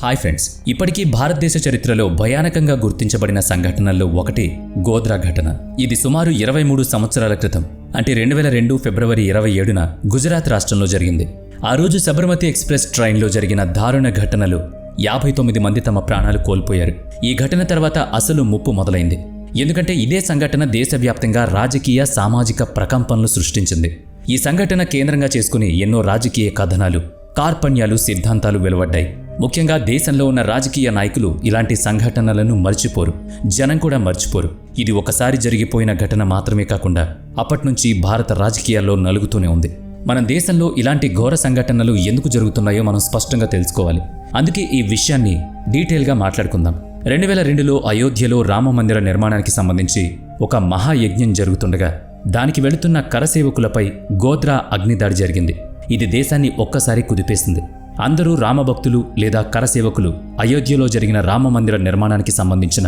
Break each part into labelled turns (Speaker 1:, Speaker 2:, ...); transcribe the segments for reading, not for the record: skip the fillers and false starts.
Speaker 1: Hi friends, ఇప్పటికీ భారతదేశ చరిత్రలో భయానకంగా గుర్తించబడిన సంఘటనల్లో ఒకటి గోధ్రా ఘటన. ఇది సుమారు 23 సంవత్సరాల క్రితం అంటే 2002 ఫిబ్రవరి 27న గుజరాత్ రాష్ట్రంలో జరిగింది. ఆ రోజు సబర్మతి ఎక్స్ప్రెస్ ట్రైన్లో జరిగిన దారుణ ఘటనలో 59 మంది తమ ప్రాణాలు కోల్పోయారు. ఈ ఘటన తర్వాత అసలు ముప్పు మొదలైంది. ఎందుకంటే ఇదే సంఘటన దేశవ్యాప్తంగా రాజకీయ సామాజిక ప్రకంపనలు సృష్టించింది. ఈ సంఘటన కేంద్రంగా చేసుకుని ఎన్నో రాజకీయ కథనాలు, కార్పణ్యాలు, సిద్ధాంతాలు వెలువడ్డాయి. ముఖ్యంగా దేశంలో ఉన్న రాజకీయ నాయకులు ఇలాంటి సంఘటనలను మర్చిపోరు, జనం కూడా మర్చిపోరు. ఇది ఒకసారి జరిగిపోయిన ఘటన మాత్రమే కాకుండా అప్పట్నుంచి భారత రాజకీయాల్లో నలుగుతూనే ఉంది. మన దేశంలో ఇలాంటి ఘోర సంఘటనలు ఎందుకు జరుగుతున్నాయో మనం స్పష్టంగా తెలుసుకోవాలి. అందుకే ఈ విషయాన్ని డీటెయిల్గా మాట్లాడుకుందాం. 2002లో అయోధ్యలో రామమందిర నిర్మాణానికి సంబంధించి ఒక మహాయజ్ఞం జరుగుతుండగా దానికి వెళుతున్న కరసేవకులపై గోధ్రా అగ్నిదాడి జరిగింది. ఇది దేశాన్ని ఒక్కసారి కుదిపేసింది. అందరూ రామభక్తులు లేదా కరసేవకులు అయోధ్యలో జరిగిన రామమందిర నిర్మాణానికి సంబంధించిన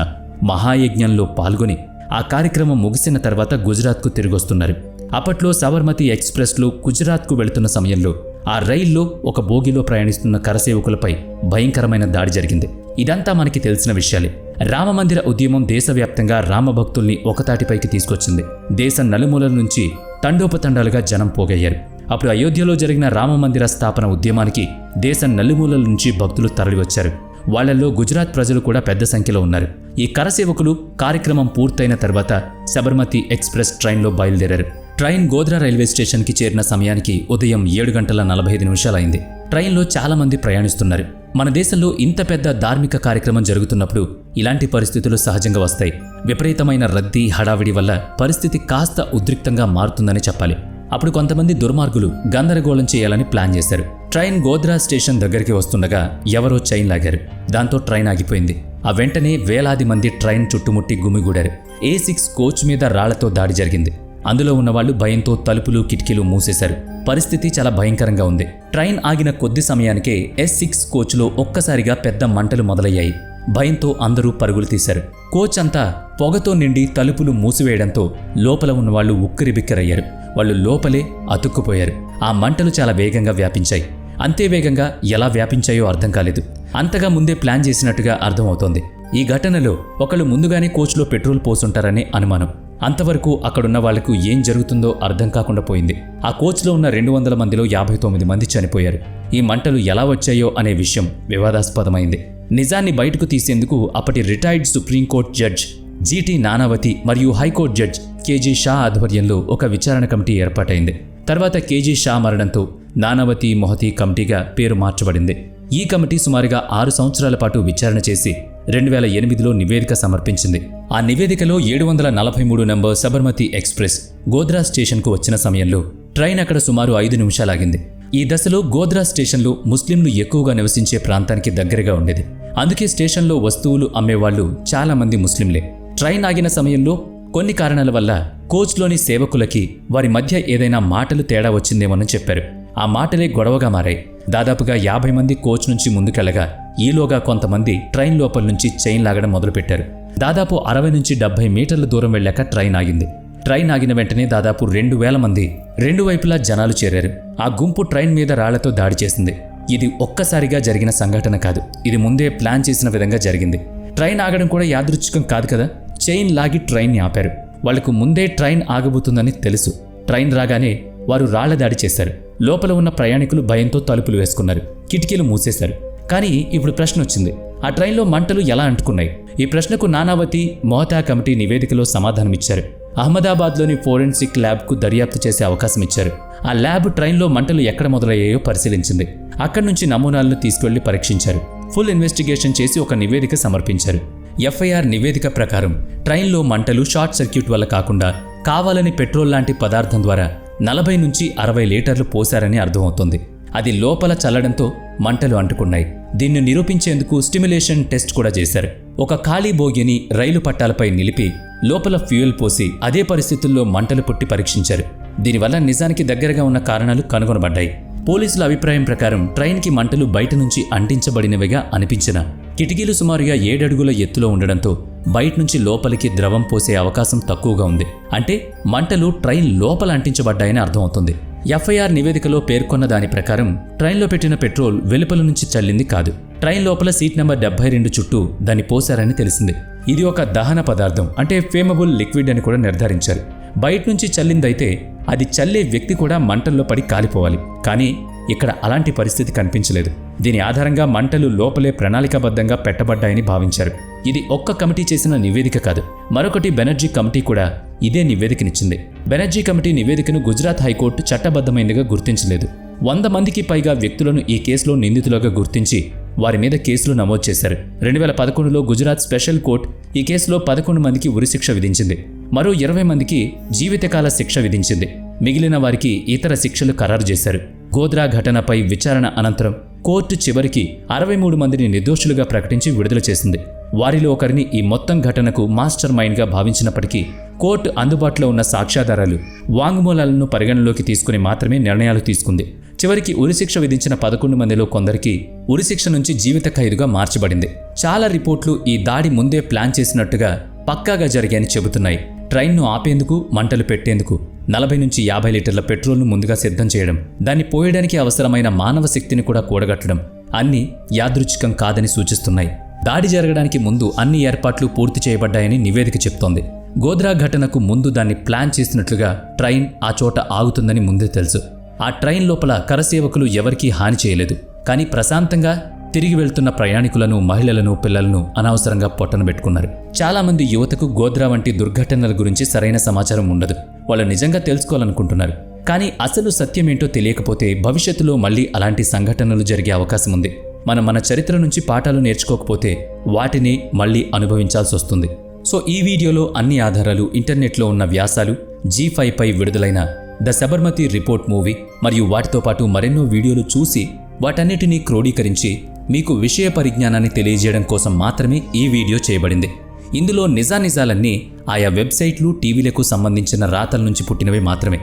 Speaker 1: మహాయజ్ఞంలో పాల్గొని ఆ కార్యక్రమం ముగిసిన తర్వాత గుజరాత్కు తిరిగొస్తున్నారు. అప్పట్లో సబర్మతి ఎక్స్ప్రెస్లో గుజరాత్కు వెళుతున్న సమయంలో ఆ రైల్లో ఒక బోగిలో ప్రయాణిస్తున్న కరసేవకులపై భయంకరమైన దాడి జరిగింది. ఇదంతా మనకి తెలిసిన విషయాలే. రామమందిర ఉద్యమం దేశవ్యాప్తంగా రామభక్తుల్ని ఒకతాటిపైకి తీసుకొచ్చింది. దేశం నలుమూలల నుంచి తండోపతండాలుగా జనం పోగయ్యారు. అప్పుడు అయోధ్యలో జరిగిన రామమందిర స్థాపన ఉద్యమానికి దేశం నలుమూలల నుంచి భక్తులు తరలివచ్చారు. వాళ్లలో గుజరాత్ ప్రజలు కూడా పెద్ద సంఖ్యలో ఉన్నారు. ఈ కరసేవకులు కార్యక్రమం పూర్తయిన తర్వాత సబర్మతి ఎక్స్ప్రెస్ ట్రైన్లో బయలుదేరారు. ట్రైన్ గోధ్రా రైల్వే స్టేషన్కి చేరిన సమయానికి ఉదయం 7:45 అయింది. ట్రైన్లో చాలా మంది ప్రయాణిస్తున్నారు. మన దేశంలో ఇంత పెద్ద ధార్మిక కార్యక్రమం జరుగుతున్నప్పుడు ఇలాంటి పరిస్థితులు సహజంగా వస్తాయి. విపరీతమైన రద్దీ, హడావిడి వల్ల పరిస్థితి కాస్త ఉద్రిక్తంగా మారుతుందని చెప్పాలి. అప్పుడు కొంతమంది దుర్మార్గులు గందరగోళం చేయాలని ప్లాన్ చేశారు. ట్రైన్ గోధ్రా స్టేషన్ దగ్గరికి వస్తుండగా ఎవరో చైన్ లాగారు. దాంతో ట్రైన్ ఆగిపోయింది. ఆ వెంటనే వేలాది మంది ట్రైన్ చుట్టుముట్టి గుమిగూడారు. A6 కోచ్ మీద రాళ్లతో దాడి జరిగింది. అందులో ఉన్నవాళ్లు భయంతో తలుపులు, కిటికీలు మూసేశారు. పరిస్థితి చాలా భయంకరంగా ఉంది. ట్రైన్ ఆగిన కొద్ది సమయానికే S6 కోచ్లో ఒక్కసారిగా పెద్ద మంటలు మొదలయ్యాయి. భయంతో అందరూ పరుగులు తీశారు. కోచ్ అంతా పొగతో నిండి తలుపులు మూసివేయడంతో లోపల ఉన్నవాళ్లు ఉక్కిరిబిక్కిరయ్యారు. వాళ్ళు లోపలే అతుక్కుపోయారు. ఆ మంటలు చాలా వేగంగా వ్యాపించాయి. అంతే వేగంగా ఎలా వ్యాపించాయో అర్థం కాలేదు. అంతగా ముందే ప్లాన్ చేసినట్టుగా అర్థమవుతోంది. ఈ ఘటనలో ఒకళ్ళు ముందుగానే కోచ్లో పెట్రోల్ పోసుంటారనే అనుమానం. అంతవరకు అక్కడున్న వాళ్లకు ఏం జరుగుతుందో అర్థం కాకుండా పోయింది. ఆ కోచ్లో ఉన్న 200 మందిలో 59 మంది చనిపోయారు. ఈ మంటలు ఎలా వచ్చాయో అనే విషయం వివాదాస్పదమైంది. నిజాన్ని బయటకు తీసేందుకు అప్పటి retired supreme court judge GT Nanavati మరియు హైకోర్టు జడ్జ్ కేజీ షా ఆధ్వర్యంలో ఒక విచారణ కమిటీ ఏర్పాటైంది. తర్వాత కేజీ షా మరణంతో నానావతి మొహతి కమిటీగా పేరు మార్చబడింది. ఈ కమిటీ సుమారుగా 6 సంవత్సరాల పాటు విచారణ చేసి 2008లో నివేదిక సమర్పించింది. ఆ నివేదికలో 743 నంబర్ సబర్మతి ఎక్స్ప్రెస్ గోధ్రా స్టేషన్కు వచ్చిన సమయంలో ట్రైన్ అక్కడ సుమారు 5 నిమిషాలు ఆగింది. ఈ దశలో గోధ్రా స్టేషన్లో ముస్లింలు ఎక్కువగా నివసించే ప్రాంతానికి దగ్గరగా ఉండేది. అందుకే స్టేషన్లో వస్తువులు అమ్మేవాళ్లు చాలా మంది ముస్లింలే. ట్రైన్ ఆగిన సమయంలో కొన్ని కారణాల వల్ల కోచ్లోని సేవకులకి వారి మధ్య ఏదైనా మాటలు తేడా వచ్చిందేమోనని చెప్పారు. ఆ మాటలే గొడవగా మారాయి. దాదాపుగా 50 మంది కోచ్ నుంచి ముందుకెళ్లగా ఈలోగా కొంతమంది ట్రైన్ లోపల నుంచి చైన్ లాగడం మొదలుపెట్టారు. దాదాపు 60 నుంచి 70 మీటర్ల దూరం వెళ్ళాక ట్రైన్ ఆగింది. ట్రైన్ ఆగిన వెంటనే దాదాపు 2000 మంది రెండు వైపులా జనాలు చేరారు. ఆ గుంపు ట్రైన్ మీద రాళ్లతో దాడి చేసింది. ఇది ఒక్కసారిగా జరిగిన సంఘటన కాదు. ఇది ముందే ప్లాన్ చేసిన విధంగా జరిగింది. ట్రైన్ ఆగడం కూడా యాదృచ్ఛికం కాదు కదా. చైన్ లాగి ట్రైన్ని ఆపారు. వాళ్లకు ముందే ట్రైన్ ఆగబోతుందని తెలుసు. ట్రైన్ రాగానే వారు రాళ్ల దాడి చేశారు. లోపల ఉన్న ప్రయాణికులు భయంతో తలుపులు వేసుకున్నారు, కిటికీలు మూసేశారు. కానీ ఇప్పుడు ప్రశ్న వచ్చింది, ఆ ట్రైన్లో మంటలు ఎలా అంటుకున్నాయి? ఈ ప్రశ్నకు నానావతి, మొహతా కమిటీ నివేదికలో సమాధానమిచ్చారు. అహ్మదాబాద్లోని ఫోరెన్సిక్ ల్యాబ్కు దర్యాప్తు చేసే అవకాశం ఇచ్చారు. ఆ ల్యాబ్ ట్రైన్లో మంటలు ఎక్కడ మొదలయ్యాయో పరిశీలించింది. అక్కడి నుంచి నమూనాలను తీసుకెళ్లి పరీక్షించారు. ఫుల్ ఇన్వెస్టిగేషన్ చేసి ఒక నివేదిక సమర్పించారు. ఎఫ్ఐఆర్ నివేదిక ప్రకారం ట్రైన్లో మంటలు షార్ట్ సర్క్యూట్ వల్ల కాకుండా కావాలని పెట్రోల్ లాంటి పదార్థం ద్వారా 40 నుంచి 60 లీటర్లు పోశారని అర్థమవుతోంది. అది లోపల చల్లడంతో మంటలు అంటుకున్నాయి. దీన్ని నిరూపించేందుకు స్టిమ్యులేషన్ టెస్ట్ కూడా చేశారు. ఒక ఖాళీ బోగిని రైలు పట్టాలపై నిలిపి లోపల ఫ్యూయల్ పోసి అదే పరిస్థితుల్లో మంటలు పుట్టి పరీక్షించారు. దీనివల్ల నిజానికి దగ్గరగా ఉన్న కారణాలు కనుగొనబడ్డాయి. పోలీసుల అభిప్రాయం ప్రకారం ట్రైన్కి మంటలు బయట నుంచి అంటించబడినవిగా అనిపించిన కిటికీలు సుమారుగా 7 అడుగుల ఎత్తులో ఉండడంతో బయట నుంచి లోపలికి ద్రవం పోసే అవకాశం తక్కువగా ఉంది. అంటే మంటలు ట్రైన్ లోపల అంటించబడ్డాయని అర్థమవుతుంది. ఎఫ్ఐఆర్ నివేదికలో పేర్కొన్న దాని ప్రకారం ట్రైన్లో పెట్టిన పెట్రోల్ వెలుపల నుంచి చల్లింది కాదు. ట్రైన్ లోపల సీట్ నెంబర్ 72 చుట్టూ దాన్ని పోశారని తెలిసింది. ఇది ఒక దహన పదార్థం అంటే ఫ్లేమబుల్ లిక్విడ్ అని కూడా నిర్ధారించారు. బయట నుంచి చల్లిందైతే అది చల్లే వ్యక్తి కూడా మంటల్లో పడి కాలిపోవాలి. కానీ ఇక్కడ అలాంటి పరిస్థితి కనిపించలేదు. దీని ఆధారంగా మంటలు లోపలే ప్రణాళికాబద్ధంగా పెట్టబడ్డాయని భావించారు. ఇది ఒక్క కమిటీ చేసిన నివేదిక కాదు, మరొకటి బెనర్జీ కమిటీ కూడా ఇదే నివేదికనిచ్చింది. బెనర్జీ కమిటీ నివేదికను గుజరాత్ హైకోర్టు చట్టబద్ధమైనదిగా గుర్తించలేదు. 100 మందికి పైగా వ్యక్తులను ఈ కేసులో నిందితులుగా గుర్తించి వారి మీద కేసులు నమోదు చేశారు. 2011లో గుజరాత్ స్పెషల్ కోర్టు ఈ కేసులో 11 మందికి ఉరిశిక్ష విధించింది. మరో 20 మందికి జీవితకాల శిక్ష విధించింది. మిగిలిన వారికి ఇతర శిక్షలు ఖరారు చేశారు. గోధ్రా ఘటనపై విచారణ అనంతరం కోర్టు చివరికి 63 మందిని నిర్దోషులుగా ప్రకటించి విడుదల చేసింది. వారిలో ఒకరిని ఈ మొత్తం ఘటనకు మాస్టర్ మైండ్గా భావించినప్పటికీ కోర్టు అందుబాటులో ఉన్న సాక్ష్యాధారాలు, వాంగ్మూలాలను పరిగణలోకి తీసుకుని మాత్రమే నిర్ణయాలు తీసుకుంది. చివరికి ఉరిశిక్ష విధించిన 11 మందిలో కొందరికి ఉరిశిక్ష నుంచి జీవిత ఖైదుగా మార్చబడింది. చాలా రిపోర్ట్లు ఈ దాడి ముందే ప్లాన్ చేసినట్టుగా పక్కాగా జరిగాయని చెబుతున్నాయి. ట్రైన్ను ఆపేందుకు, మంటలు పెట్టేందుకు 40 నుంచి 50 లీటర్ల పెట్రోల్ను ముందుగా సిద్ధం చేయడం, దాన్ని పోయడానికి అవసరమైన మానవ శక్తిని కూడా కూడగట్టడం అన్నీ యాదృచ్ఛికం కాదని సూచిస్తున్నాయి. దాడి జరగడానికి ముందు అన్ని ఏర్పాట్లు పూర్తి చేయబడ్డాయని నివేదిక చెప్తోంది. గోధ్రా ఘటనకు ముందు దాన్ని ప్లాన్ చేసినట్లుగా ట్రైన్ ఆ చోట ఆగుతుందని ముందే తెలుసు. ఆ ట్రైన్ లోపల కరసేవకులు ఎవరికీ హాని చేయలేదు. కానీ ప్రశాంతంగా తిరిగి వెళ్తున్న ప్రయాణికులను, మహిళలను, పిల్లలను అనవసరంగా పొట్టన పెట్టుకున్నారు. చాలామంది యువతకు గోధ్రా వంటి దుర్ఘటనల గురించి సరైన సమాచారం ఉండదు. వాళ్ళు నిజంగా తెలుసుకోవాలనుకుంటున్నారు. కానీ అసలు సత్యమేంటో తెలియకపోతే భవిష్యత్తులో మళ్ళీ అలాంటి సంఘటనలు జరిగే అవకాశం ఉంది. మనం మన చరిత్ర నుంచి పాఠాలు నేర్చుకోకపోతే వాటిని మళ్ళీ అనుభవించాల్సి వస్తుంది. సో ఈ వీడియోలో అన్ని ఆధారాలు, ఇంటర్నెట్లో ఉన్న వ్యాసాలు, G5పై విడుదలైన ద సబర్మతి రిపోర్ట్ మూవీ మరియు వాటితో పాటు మరెన్నో వీడియోలు చూసి వాటన్నిటినీ క్రోడీకరించి మీకు విషయ పరిజ్ఞానాన్ని తెలియజేయడం కోసం మాత్రమే ఈ వీడియో చేయబడింది. ఇందులో నిజానిజాలన్నీ ఆయా వెబ్సైట్లు, టీవీలకు సంబంధించిన రాతల నుంచి పుట్టినవే మాత్రమే.